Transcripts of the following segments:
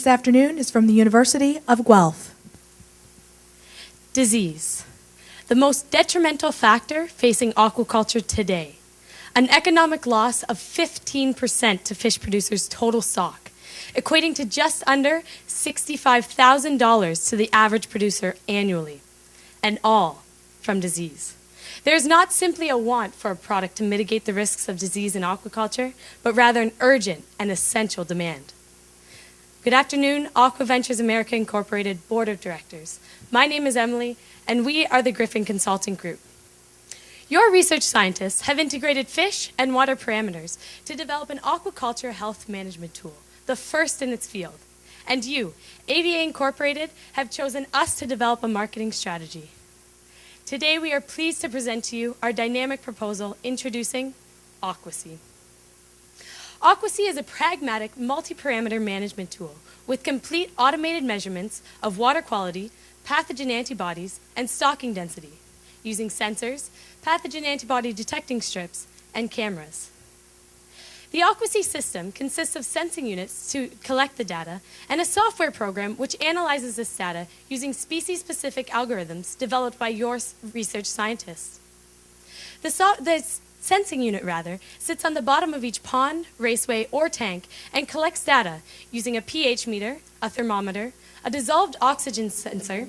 this afternoon is from the University of Guelph. Disease, the most detrimental factor facing aquaculture today. An economic loss of 15% to fish producers' total stock, equating to just under $65,000 to the average producer annually, and all from disease. There is not simply a want for a product to mitigate the risks of disease in aquaculture, but rather an urgent and essential demand. Good afternoon, Aqua Ventures America Incorporated Board of Directors. My name is Emily, and we are the Griffin Consulting Group. Your research scientists have integrated fish and water parameters to develop an aquaculture health management tool, the first in its field. And you, AVA Incorporated, have chosen us to develop a marketing strategy. Today we are pleased to present to you our dynamic proposal introducing AquaSea. AquaSea is a pragmatic multi-parameter management tool with complete automated measurements of water quality, pathogen antibodies, and stocking density, using sensors, pathogen antibody detecting strips, and cameras. The AquaSea system consists of sensing units to collect the data and a software program which analyzes this data using species-specific algorithms developed by your research scientists. The sensing unit, sits on the bottom of each pond, raceway, or tank and collects data using a pH meter, a thermometer, a dissolved oxygen sensor,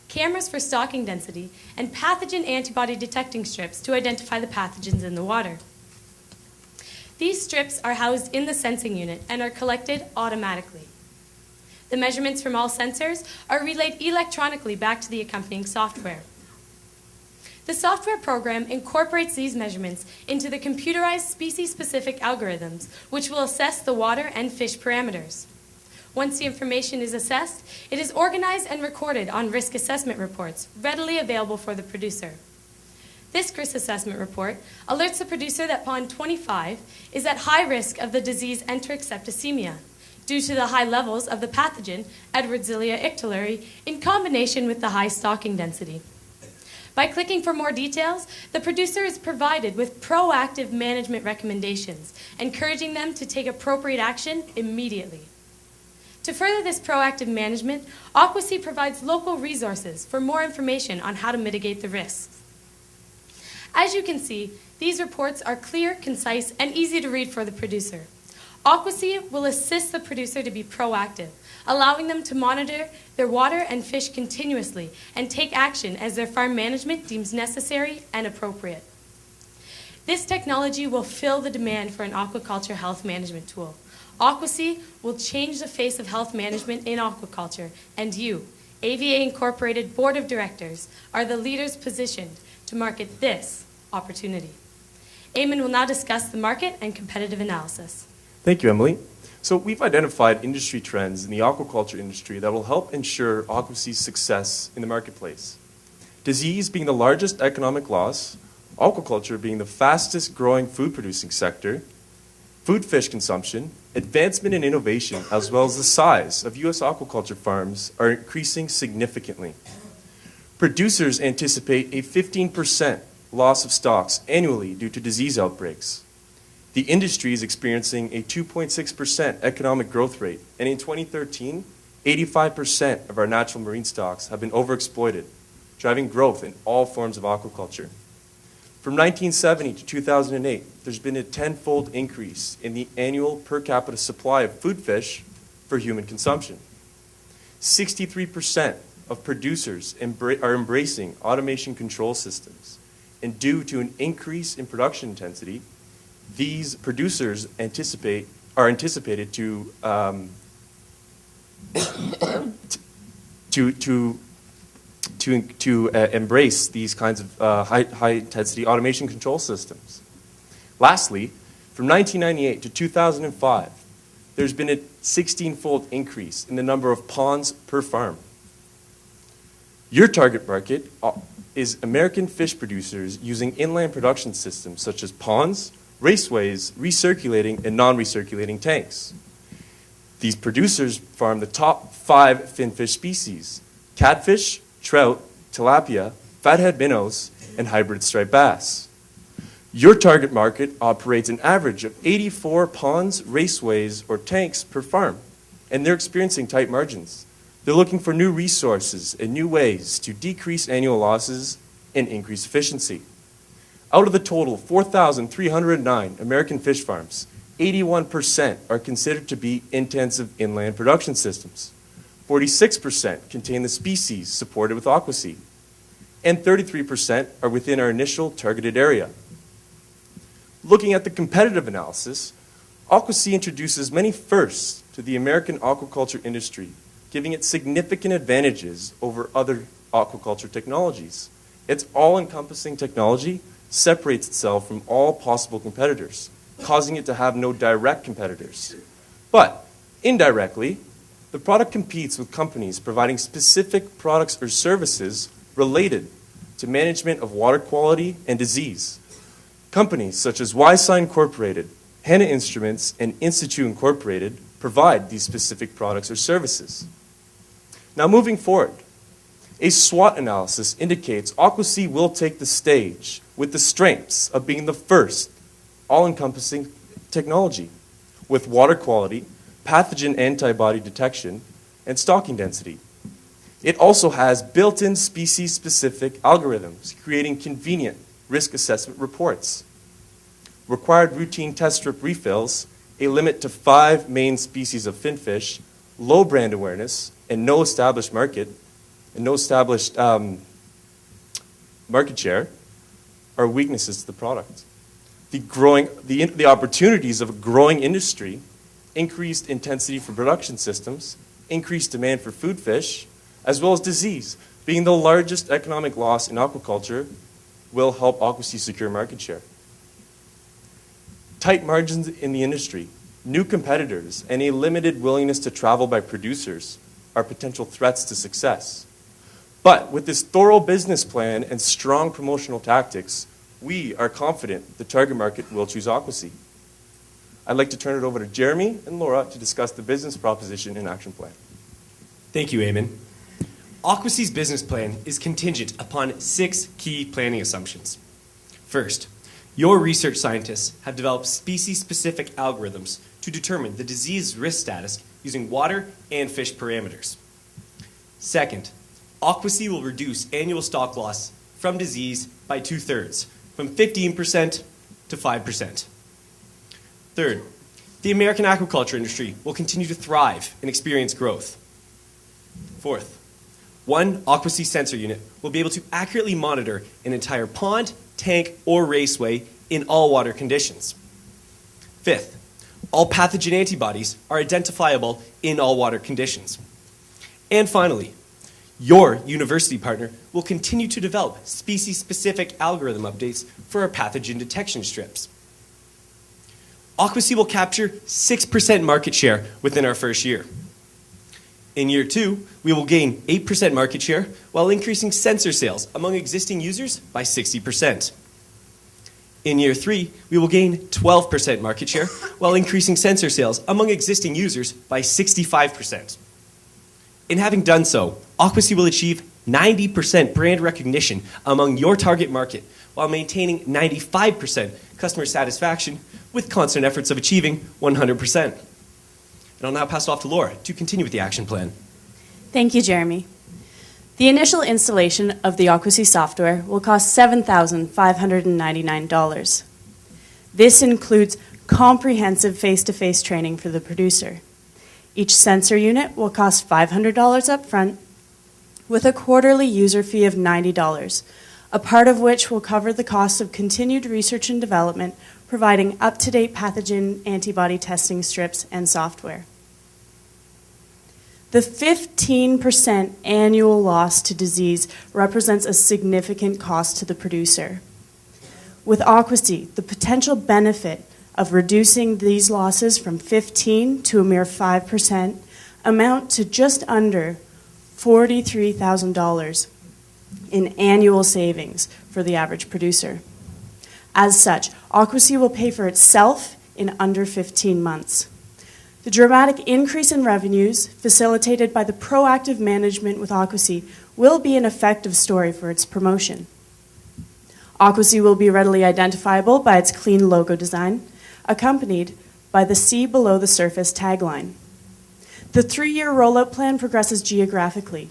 cameras for stocking density, and pathogen antibody detecting strips to identify the pathogens in the water. These strips are housed in the sensing unit and are collected automatically. The measurements from all sensors are relayed electronically back to the accompanying software. The software program incorporates these measurements into the computerized species-specific algorithms, which will assess the water and fish parameters. Once the information is assessed, it is organized and recorded on risk assessment reports, readily available for the producer. This risk assessment report alerts the producer that pond 25 is at high risk of the disease enteric septicemia due to the high levels of the pathogen Edwardsia ictaluri in combination with the high stocking density. By clicking for more details, the producer is provided with proactive management recommendations, encouraging them to take appropriate action immediately. To further this proactive management, AquaSea provides local resources for more information on how to mitigate the risks. As you can see, these reports are clear, concise, and easy to read for the producer. AquaSea will assist the producer to be proactive, allowing them to monitor their water and fish continuously and take action as their farm management deems necessary and appropriate. This technology will fill the demand for an aquaculture health management tool. AquaSea will change the face of health management in aquaculture, and you, AVA Incorporated Board of Directors, are the leaders positioned to market this opportunity. Eamon will now discuss the market and competitive analysis. Thank you, Emily. So we've identified industry trends in the aquaculture industry that will help ensure AquaSea's success in the marketplace. Disease being the largest economic loss, aquaculture being the fastest growing food producing sector, food fish consumption, advancement in innovation, as well as the size of U.S. aquaculture farms are increasing significantly. Producers anticipate a 15% loss of stocks annually due to disease outbreaks. The industry is experiencing a 2.6% economic growth rate, and in 2013, 85% of our natural marine stocks have been overexploited, driving growth in all forms of aquaculture. From 1970 to 2008, there's been a tenfold increase in the annual per capita supply of food fish for human consumption. 63% of producers are embracing automation control systems, and due to an increase in production intensity, these producers are anticipated to embrace these kinds of high-intensity automation control systems. Lastly, from 1998 to 2005, there's been a 16-fold increase in the number of ponds per farm. Your target market is American fish producers using inland production systems such as ponds, raceways, recirculating, and non-recirculating tanks. These producers farm the top 5 finfish species: catfish, trout, tilapia, fathead minnows, and hybrid striped bass. Your target market operates an average of 84 ponds, raceways, or tanks per farm. and they're experiencing tight margins. They're looking for new resources and new ways to decrease annual losses and increase efficiency. Out of the total 4,309 American fish farms, 81% are considered to be intensive inland production systems. 46% contain the species supported with AquaSea, and 33% are within our initial targeted area. Looking at the competitive analysis, AquaSea introduces many firsts to the American aquaculture industry, giving it significant advantages over other aquaculture technologies. Its all-encompassing technology separates itself from all possible competitors, causing it to have no direct competitors. But indirectly, the product competes with companies providing specific products or services related to management of water quality and disease. Companies such as YSI Incorporated, Henna Instruments, and Institute Incorporated provide these specific products or services. Now moving forward, a SWOT analysis indicates AquaSea will take the stage with the strengths of being the first all-encompassing technology with water quality, pathogen antibody detection, and stocking density. It also has built-in species-specific algorithms, creating convenient risk assessment reports, required routine test strip refills, a limit to 5 main species of finfish, low brand awareness, and no established market, and no established market share are weaknesses to the product. The opportunities of a growing industry, increased intensity for production systems, increased demand for food fish, as well as disease, being the largest economic loss in aquaculture, will help AquaSea secure market share. Tight margins in the industry, new competitors, and a limited willingness to travel by producers are potential threats to success. But with this thorough business plan and strong promotional tactics, we are confident the target market will choose AquaSea. I'd like to turn it over to Jeremy and Laura to discuss the business proposition and action plan. Thank you, Eamon. AquaSea's business plan is contingent upon 6 key planning assumptions. First, your research scientists have developed species-specific algorithms to determine the disease risk status using water and fish parameters. Second, AquaSea will reduce annual stock loss from disease by 2/3, from 15% to 5%. Third, the American aquaculture industry will continue to thrive and experience growth. Fourth, one AquaSea sensor unit will be able to accurately monitor an entire pond, tank, or raceway in all water conditions. Fifth, all pathogen antibodies are identifiable in all water conditions. And finally, your university partner will continue to develop species-specific algorithm updates for our pathogen detection strips. AquaSea will capture 6% market share within our first year. In year 2, we will gain 8% market share while increasing sensor sales among existing users by 60%. In year 3, we will gain 12% market share while increasing sensor sales among existing users by 65%. In having done so, AquaSea will achieve 90% brand recognition among your target market while maintaining 95% customer satisfaction with constant efforts of achieving 100%. And I'll now pass it off to Laura to continue with the action plan. Thank you, Jeremy. The initial installation of the AquaSea software will cost $7,599. This includes comprehensive face-to-face training for the producer. Each sensor unit will cost $500 up front, with a quarterly user fee of $90, a part of which will cover the cost of continued research and development, providing up-to-date pathogen antibody testing strips and software. The 15% annual loss to disease represents a significant cost to the producer. With AquaSea, the potential benefit of reducing these losses from 15 to a mere 5% amount to just under $43,000 in annual savings for the average producer. As such, AquaSea will pay for itself in under 15 months. The dramatic increase in revenues facilitated by the proactive management with AquaSea will be an effective story for its promotion. AquaSea will be readily identifiable by its clean logo design, accompanied by the "See Below the Surface" tagline. The 3-year rollout plan progresses geographically.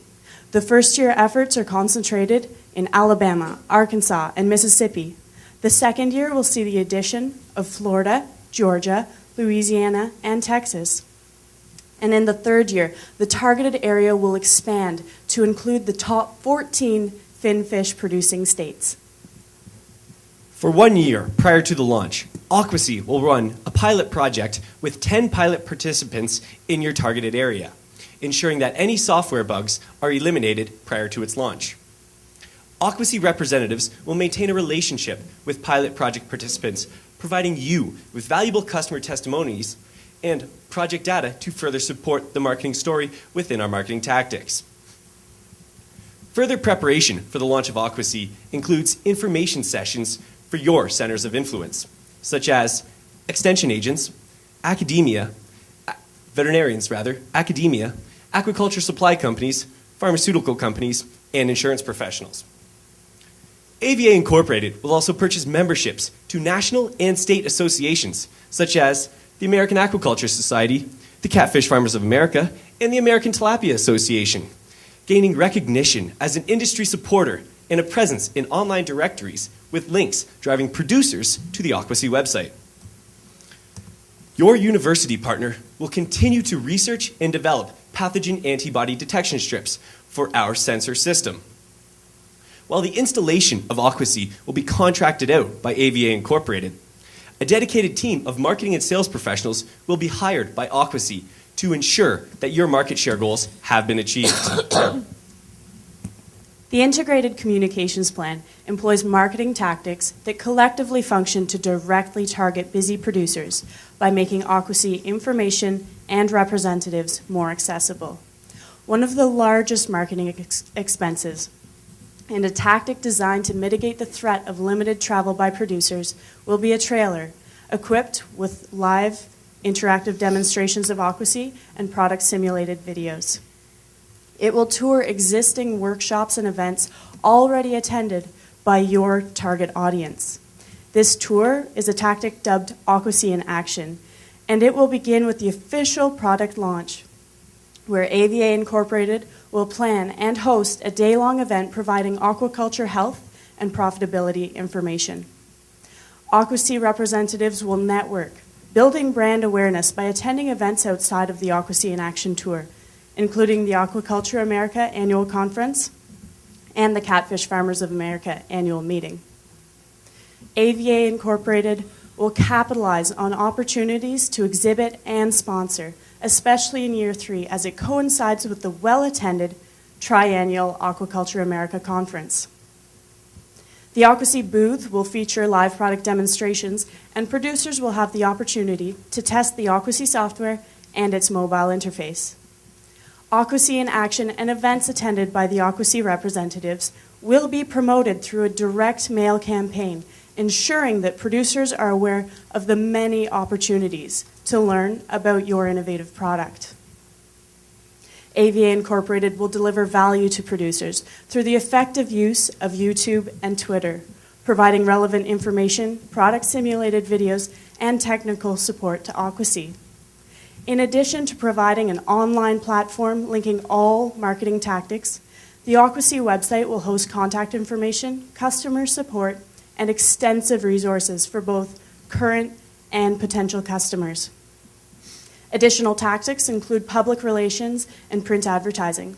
The first-year efforts are concentrated in Alabama, Arkansas, and Mississippi. The second year will see the addition of Florida, Georgia, Louisiana, and Texas. And in the third year, the targeted area will expand to include the top 14 finfish producing states. For 1 year prior to the launch, Aquasea will run a pilot project with 10 pilot participants in your targeted area, ensuring that any software bugs are eliminated prior to its launch. Aquasea representatives will maintain a relationship with pilot project participants, providing you with valuable customer testimonies and project data to further support the marketing story within our marketing tactics. Further preparation for the launch of Aquasea includes information sessions for your centers of influence, such as extension agents, veterinarians, academia, aquaculture supply companies, pharmaceutical companies, and insurance professionals. AVA Incorporated will also purchase memberships to national and state associations, such as the American Aquaculture Society, the Catfish Farmers of America, and the American Tilapia Association, gaining recognition as an industry supporter and a presence in online directories with links driving producers to the Aquasea website. Your university partner will continue to research and develop pathogen antibody detection strips for our sensor system. While the installation of Aquasea will be contracted out by AVA Incorporated, a dedicated team of marketing and sales professionals will be hired by Aquasea to ensure that your market share goals have been achieved. The Integrated Communications Plan employs marketing tactics that collectively function to directly target busy producers by making Aquasea information and representatives more accessible. One of the largest marketing expenses and a tactic designed to mitigate the threat of limited travel by producers will be a trailer equipped with live interactive demonstrations of Aquasea and product simulated videos. It will tour existing workshops and events already attended by your target audience. This tour is a tactic dubbed Aquasea in Action, and it will begin with the official product launch, where AVA Incorporated will plan and host a day-long event providing aquaculture health and profitability information. Aquasea representatives will network, building brand awareness by attending events outside of the Aquasea in Action tour, including the Aquaculture America Annual Conference and the Catfish Farmers of America Annual Meeting. AVA Incorporated will capitalize on opportunities to exhibit and sponsor, especially in year 3, as it coincides with the well-attended triennial Aquaculture America Conference. The Aquasea booth will feature live product demonstrations, and producers will have the opportunity to test the Aquasea software and its mobile interface. Aquasea in Action and events attended by the Aquasea representatives will be promoted through a direct mail campaign, ensuring that producers are aware of the many opportunities to learn about your innovative product. AVA Incorporated will deliver value to producers through the effective use of YouTube and Twitter, providing relevant information, product simulated videos, and technical support to Aquasea. In addition to providing an online platform linking all marketing tactics, the Aquasea website will host contact information, customer support, and extensive resources for both current and potential customers. Additional tactics include public relations and print advertising.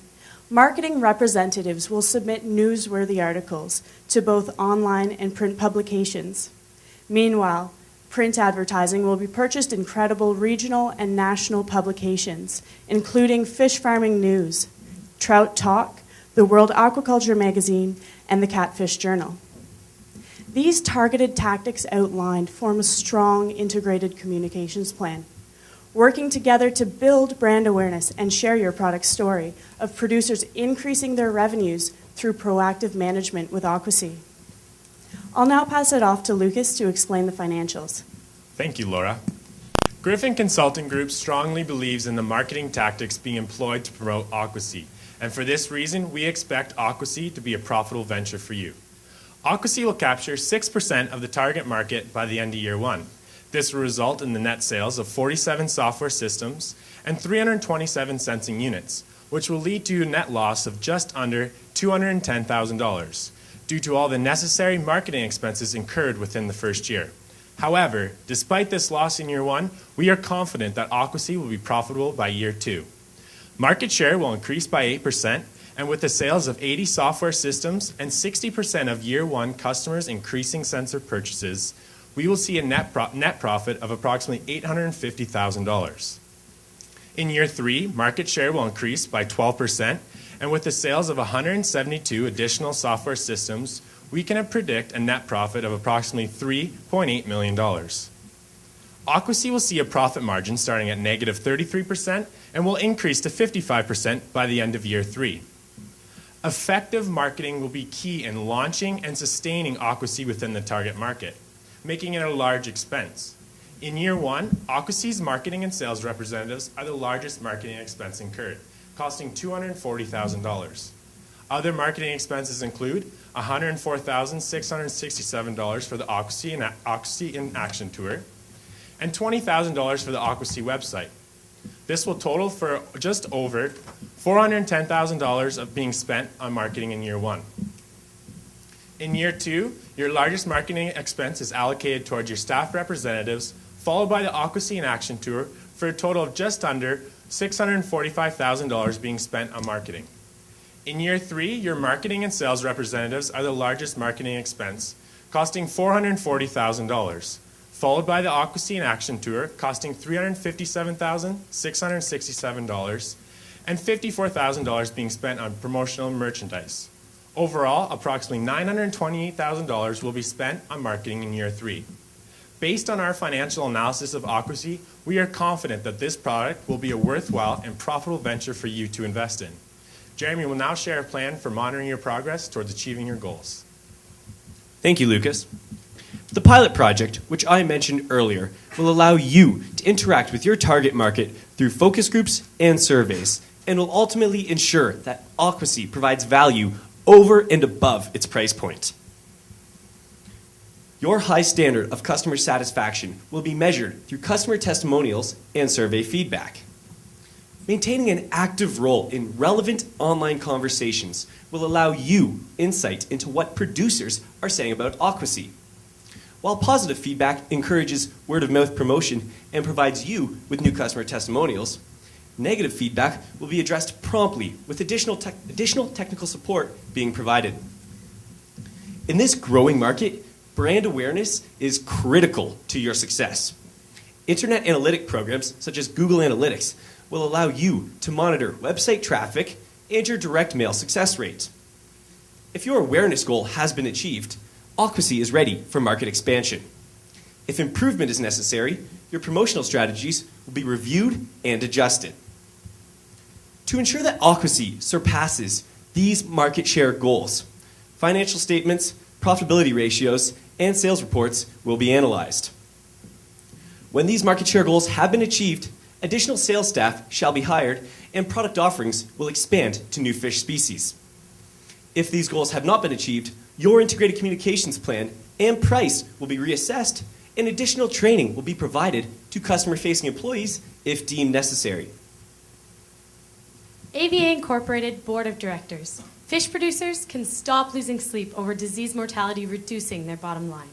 Marketing representatives will submit newsworthy articles to both online and print publications. Meanwhile, print advertising will be purchased in credible regional and national publications, including Fish Farming News, Trout Talk, the World Aquaculture Magazine, and the Catfish Journal. These targeted tactics outlined form a strong integrated communications plan, working together to build brand awareness and share your product story of producers increasing their revenues through proactive management with Aquasea. I'll now pass it off to Lucas to explain the financials. Thank you, Laura. Griffin Consulting Group strongly believes in the marketing tactics being employed to promote Aquasea, and for this reason, we expect Aquasea to be a profitable venture for you. Aquasea will capture 6% of the target market by the end of year 1. This will result in the net sales of 47 software systems and 327 sensing units, which will lead to a net loss of just under $210,000 due to all the necessary marketing expenses incurred within the first year. However, despite this loss in year 1, we are confident that Aquasea will be profitable by year 2. Market share will increase by 8%, and with the sales of 80 software systems and 60% of year 1 customers increasing sensor purchases, we will see a net profit of approximately $850,000. In year 3, market share will increase by 12%, and with the sales of 172 additional software systems, we can predict a net profit of approximately $3.8 million. Aquasea will see a profit margin starting at negative 33% and will increase to 55% by the end of year 3. Effective marketing will be key in launching and sustaining Aquasea within the target market, making it a large expense. In year 1, Aquasea's marketing and sales representatives are the largest marketing expense incurred, costing $240,000. Other marketing expenses include $104,667 for the Aquasea in Action Tour and $20,000 for the Aquasea website. This will total for just over $410,000 of being spent on marketing in year 1. In year 2, your largest marketing expense is allocated towards your staff representatives, followed by the Aquasea in Action Tour for a total of just under $645,000 being spent on marketing. In year 3, your marketing and sales representatives are the largest marketing expense, costing $440,000, followed by the Aquasea in Action Tour, costing $357,667, and $54,000 being spent on promotional merchandise. Overall, approximately $928,000 will be spent on marketing in year 3. Based on our financial analysis of Aquasea, we are confident that this product will be a worthwhile and profitable venture for you to invest in. Jeremy will now share a plan for monitoring your progress towards achieving your goals. Thank you, Lucas. The pilot project, which I mentioned earlier, will allow you to interact with your target market through focus groups and surveys, and will ultimately ensure that Aquasea provides value over and above its price point. Your high standard of customer satisfaction will be measured through customer testimonials and survey feedback. Maintaining an active role in relevant online conversations will allow you insight into what producers are saying about Aquasea. While positive feedback encourages word-of-mouth promotion and provides you with new customer testimonials, negative feedback will be addressed promptly with additional technical support being provided. In this growing market, brand awareness is critical to your success. Internet analytic programs such as Google Analytics will allow you to monitor website traffic and your direct mail success rate. If your awareness goal has been achieved, Aquasea is ready for market expansion. If improvement is necessary, your promotional strategies will be reviewed and adjusted. To ensure that Aquasea surpasses these market share goals, financial statements, profitability ratios, and sales reports will be analyzed. When these market share goals have been achieved, additional sales staff shall be hired and product offerings will expand to new fish species. If these goals have not been achieved, your integrated communications plan and price will be reassessed and additional training will be provided to customer-facing employees if deemed necessary. AVA Incorporated Board of Directors. Fish producers can stop losing sleep over disease mortality reducing their bottom line.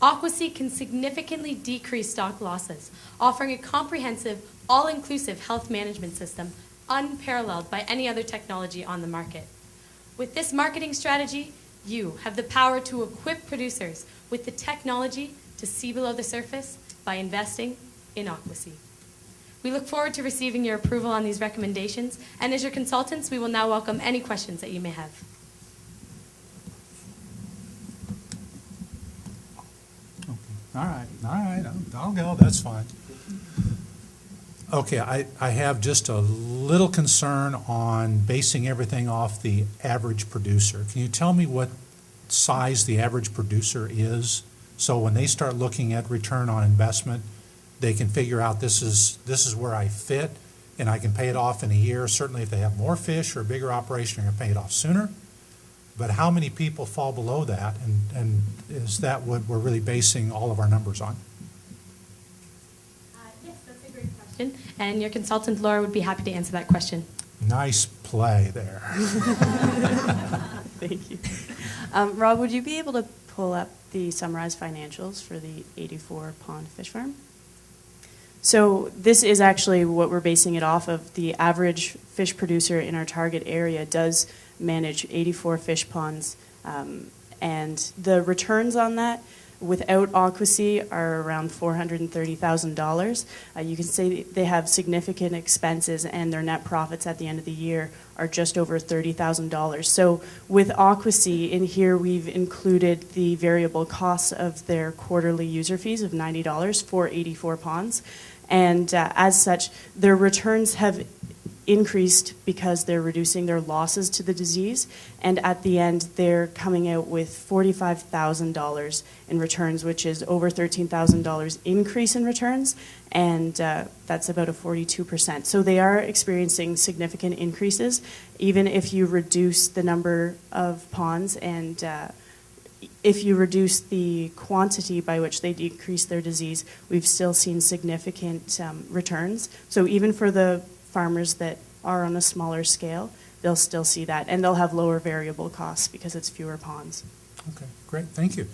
Aquasea can significantly decrease stock losses, offering a comprehensive, all-inclusive health management system unparalleled by any other technology on the market. With this marketing strategy, you have the power to equip producers with the technology to see below the surface by investing in Aquasea. We look forward to receiving your approval on these recommendations, and as your consultants, we will now welcome any questions that you may have. All right, I'll go, that's fine. Okay, I have just a little concern on basing everything off the average producer. Can you tell me what size the average producer is? So when they start looking at return on investment, they can figure out this is where I fit and I can pay it off in a year. Certainly if they have more fish or a bigger operation, they're going to pay it off sooner. But how many people fall below that, and is that what we're really basing all of our numbers on? question, and your consultant, Laura, would be happy to answer that question. Nice play there. Thank you. Rob, would you be able to pull up the summarized financials for the 84 pond fish farm? So this is actually what we're basing it off of. The average fish producer in our target area does manage 84 fish ponds, and the returns on that without Aquasea are around $430,000. You can say they have significant expenses, and their net profits at the end of the year are just over $30,000. So with Aquasea, in here we've included the variable costs of their quarterly user fees of $90 for 84 ponds. And as such, their returns have increased because they're reducing their losses to the disease, and at the end they're coming out with $45,000 in returns, which is over $13,000 increase in returns, and that's about a 42%. So they are experiencing significant increases, even if you reduce the number of ponds and if you reduce the quantity by which they decrease their disease, we've still seen significant returns. So even for the farmers that are on a smaller scale, they'll still see that, and they'll have lower variable costs because it's fewer ponds. Okay, great, thank you.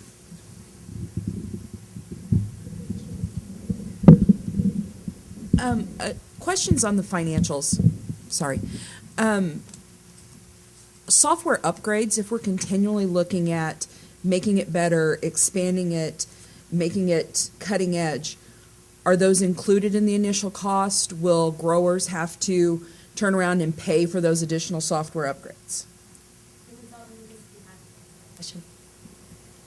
Questions on the financials. Sorry. Software upgrades, if we're continually looking at making it better, expanding it, making it cutting edge, are those included in the initial cost? Will growers have to turn around and pay for those additional software upgrades?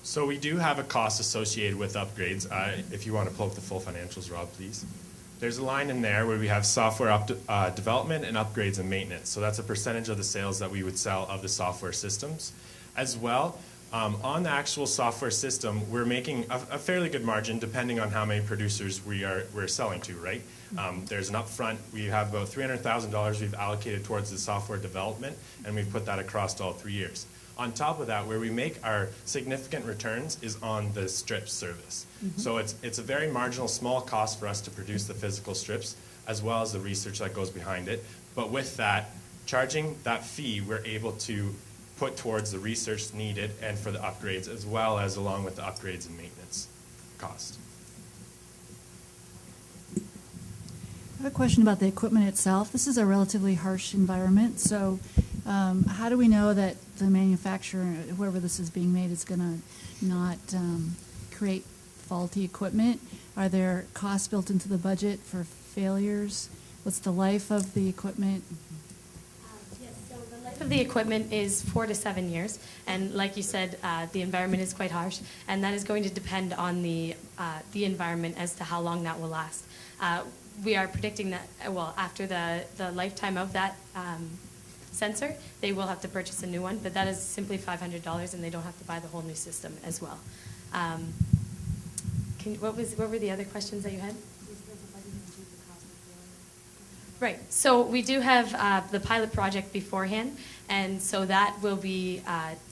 So we do have a cost associated with upgrades. If you want to pull up the full financials, Rob, please. There's a line in there where we have software development and upgrades and maintenance. So that's a percentage of the sales that we would sell of the software systems. As well, on the actual software system, we're making a fairly good margin depending on how many producers we're selling to, right? There's an upfront. We have about $300,000 we've allocated towards the software development, and we've put that across all 3 years. On top of that, where we make our significant returns is on the strip service. Mm-hmm. So it's a very marginal, small cost for us to produce the physical strips, as well as the research that goes behind it. But with that, charging that fee, we're able to put towards the research needed and for the upgrades, as well as along with the upgrades and maintenance cost. I have a question about the equipment itself. This is a relatively harsh environment, so how do we know that the manufacturer, whoever this is being made, is going to not create faulty equipment? Are there costs built into the budget for failures? What's the life of the equipment? The life of the equipment is 4 to 7 years, and like you said, the environment is quite harsh, and that is going to depend on the environment as to how long that will last. We are predicting that, well, after the lifetime of that sensor, they will have to purchase a new one, but that is simply $500, and they don't have to buy the whole new system as well. What were the other questions that you had? Right. So we do have the pilot project beforehand, and so that will be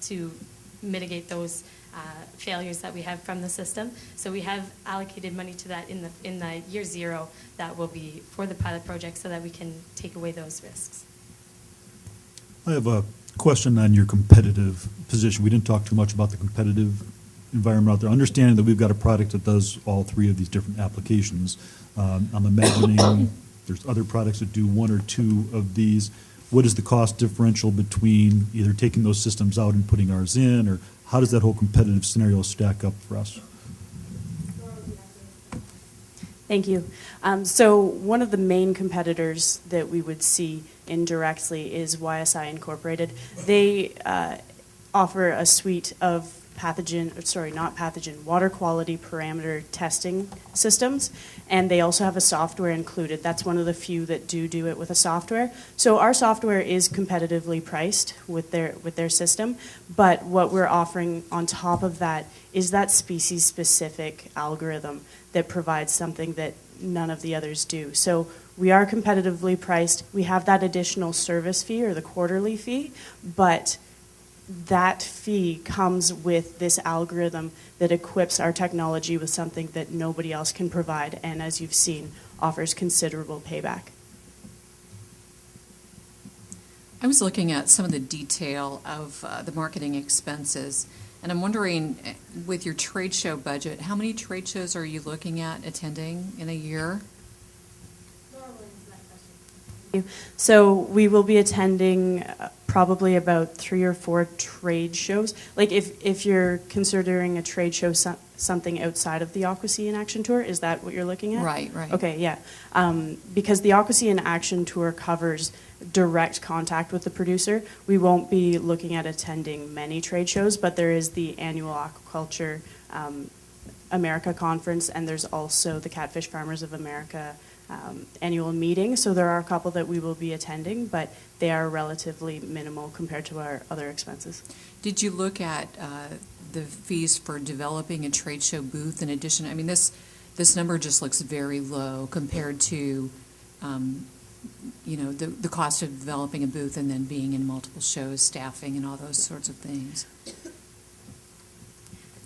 to mitigate those failures that we have from the system. So we have allocated money to that in the year 0 that will be for the pilot project, so that we can take away those risks. I have a question on your competitive position. We didn't talk too much about the competitive environment out there. Understanding that we've got a product that does all 3 of these different applications, I'm imagining there's other products that do 1 or 2 of these. What is the cost differential between either taking those systems out and putting ours in, or how does that whole competitive scenario stack up for us? Thank you. So one of the main competitors that we would see indirectly is YSI Incorporated. They offer a suite of water quality parameter testing systems, and they also have a software included. That's one of the few that do it with a software. So our software is competitively priced with their system, but what we're offering on top of that is that species-specific algorithm that provides something that none of the others do. So we are competitively priced. We have that additional service fee or the quarterly fee, but that fee comes with this algorithm that equips our technology with something that nobody else can provide. And as you've seen, offers considerable payback. I was looking at some of the detail of the marketing expenses, and I'm wondering, with your trade show budget, how many trade shows are you looking at attending in a year? So we will be attending probably about 3 or 4 trade shows. Like if you're considering a trade show something outside of the Aqua in Action Tour, is that what you're looking at? Right, right. Okay, yeah. Because the Aqua in Action Tour covers direct contact with the producer, we won't be looking at attending many trade shows, but there is the annual Aquaculture America Conference, and there's also the Catfish Farmers of America annual meeting. So there are a couple that we will be attending, but they are relatively minimal compared to our other expenses. Did you look at the fees for developing a trade show booth in addition? I mean, this number just looks very low compared to, the cost of developing a booth and then being in multiple shows, staffing, and all those sorts of things.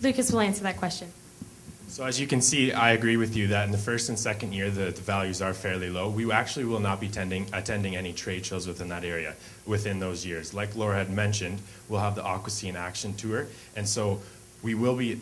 Lucas will answer that question. So as you can see, I agree with you that in the first and second year, the values are fairly low. We actually will not be attending any trade shows within that area within those years. Like Laura had mentioned, we'll have the Aqua in Action Tour, and so we will be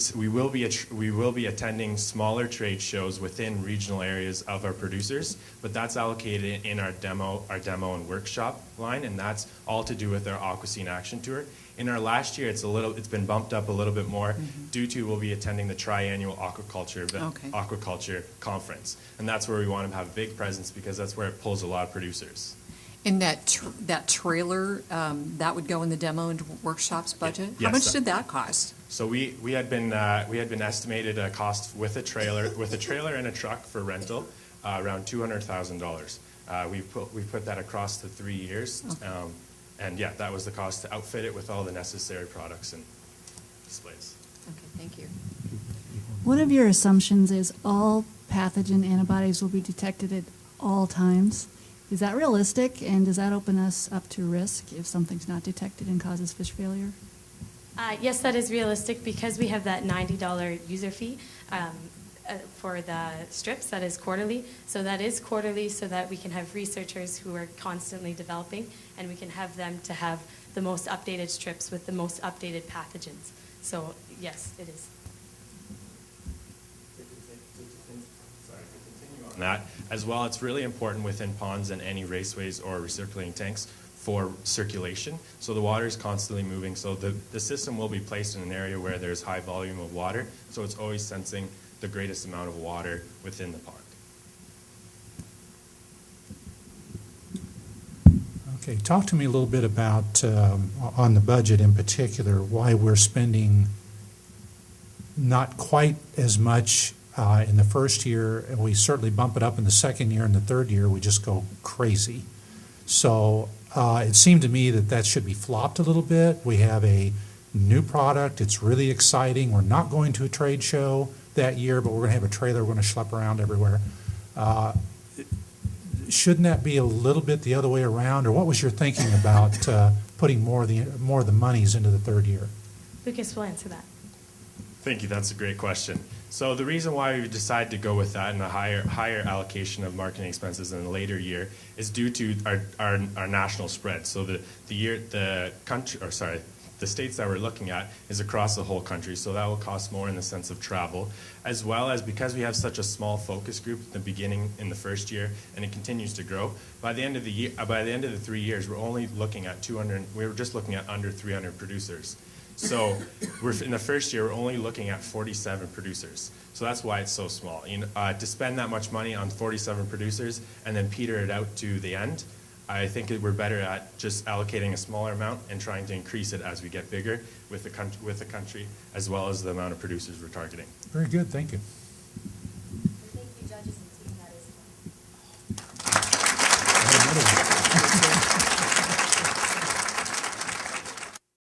attending smaller trade shows within regional areas of our producers, but that's allocated in our demo and workshop line, and that's all to do with our Aqua in Action Tour. In our last year, it's been bumped up a little bit more due to we'll be attending the triannual aquaculture conference, and that's where we want to have a big presence because that's where it pulls a lot of producers. And that trailer that would go in the demo and workshops budget. Yes, how much did that cost? So we had been estimated a cost with a trailer and a truck for rental around $200,000. We put that across the 3 years. Okay. And yeah, that was the cost to outfit it with all the necessary products and displays. Okay, thank you. One of your assumptions is all pathogen antibodies will be detected at all times. Is that realistic, and does that open us up to risk if something's not detected and causes fish failure? Yes, that is realistic because we have that $90 user fee for the strips. That is quarterly. So that is quarterly so that we can have researchers who are constantly developing, and we can have them to have the most updated strips with the most updated pathogens. So yes, it is. On that as well, it's really important within ponds and any raceways or recirculating tanks for circulation. So the water is constantly moving. So the system will be placed in an area where there's high volume of water. So it's always sensing the greatest amount of water within the pond. Okay, talk to me a little bit about, on the budget in particular, why we're spending not quite as much in the first year, and we certainly bump it up in the second year, and the third year we just go crazy. So it seemed to me that should be flopped a little bit. We have a new product. It's really exciting. We're not going to a trade show that year, but we're going to have a trailer we're going to schlep around everywhere. Shouldn't that be a little bit the other way around, or what was your thinking about putting more of the monies into the third year? Lucas will answer that. Thank you. That's a great question. So the reason why we decided to go with that and a higher allocation of marketing expenses in a later year is due to our national spread. So the states that we're looking at is across the whole country, so that will cost more in the sense of travel, as well as because we have such a small focus group at the beginning in the first year, and it continues to grow. By the end of the year, by the end of the 3 years, we're only looking at 200. We were just looking at under 300 producers. So in the first year, we're only looking at 47 producers. So that's why it's so small. To spend that much money on 47 producers and then peter it out to the end, I think we're better at just allocating a smaller amount and trying to increase it as we get bigger with the country, as well as the amount of producers we're targeting. Very good, thank you.